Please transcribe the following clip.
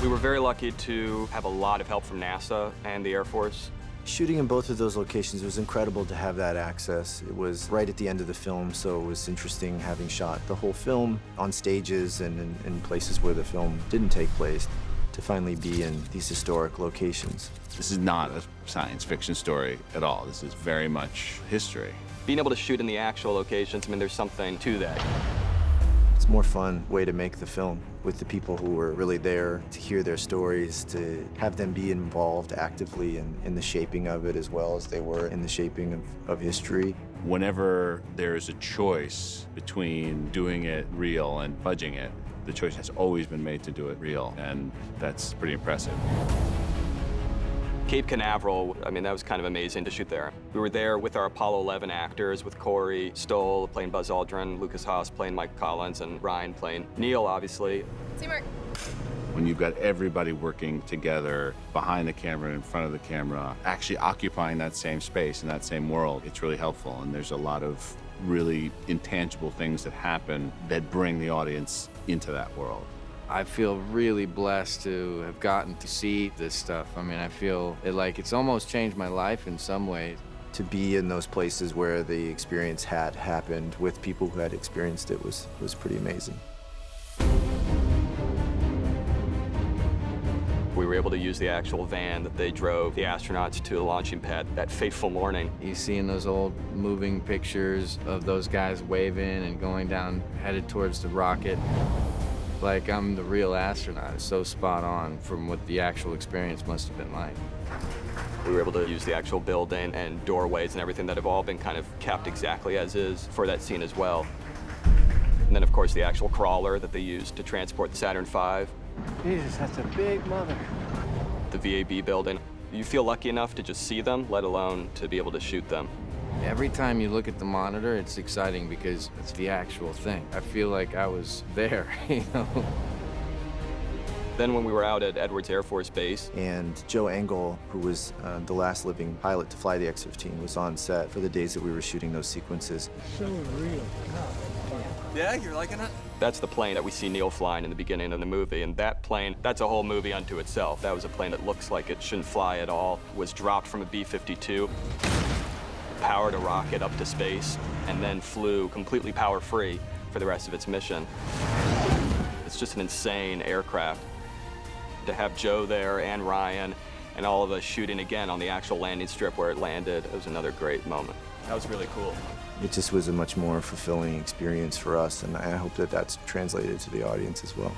We were very lucky to have a lot of help from NASA and the Air Force. Shooting in both of those locations, it was incredible to have that access. It was right at the end of the film, so it was interesting having shot the whole film on stages and in places where the film didn't take place, to finally be in these historic locations. This is not a science fiction story at all. This is very much history. Being able to shoot in the actual locations, I mean, there's something to that. It's a more fun way to make the film with the people who were really there, to hear their stories, to have them be involved actively in the shaping of it as well as they were in the shaping of history. Whenever there's a choice between doing it real and fudging it, the choice has always been made to do it real, and that's pretty impressive. Cape Canaveral, I mean, that was kind of amazing to shoot there. We were there with our Apollo 11 actors, with Corey Stoll playing Buzz Aldrin, Lucas HAAS playing Mike Collins, and Ryan playing Neil, obviously. See, Mark. When you've got everybody working together behind the camera, in front of the camera, actually occupying that same space in that same world, it's really helpful. And there's a lot of really intangible things that happen that bring the audience into that world. I feel really blessed to have gotten to see this stuff. I mean, I feel it's almost changed my life in some ways. To be in those places where the experience had happened with people who had experienced it was pretty amazing. We were able to use the actual van that they drove the astronauts to the launching pad that fateful morning. You see in those old moving pictures of those guys waving and going down, headed towards the rocket. Like I'm the real astronaut. It's so spot on from what the actual experience must have been like. We were able to use the actual building and doorways and everything that have all been kind of kept exactly as is for that scene as well. And then, of course, the actual crawler that they used to transport the Saturn V. Jesus, that's a big mother. The VAB building. You feel lucky enough to just see them, let alone to be able to shoot them. Every time you look at the monitor, it's exciting because it's the actual thing. I feel like I was there, you know? Then when we were out at Edwards Air Force Base. And Joe ENGLE, who was the last living pilot to fly the X-15, was on set for the days that we were shooting those sequences. So real. Yeah, you're liking it? That's the plane that we see Neil flying in the beginning of the movie, and that plane, that's a whole movie unto itself. That was a plane that looks like it shouldn't fly at all, was dropped from a B-52, powered a rocket up to space, and then flew completely power-free for the rest of its mission. It's just an insane aircraft. To have Joe there and Ryan and all of us shooting again on the actual landing strip where it landed, it was another great moment. That was really cool. It just was a much more fulfilling experience for us, and I hope that that's translated to the audience as well.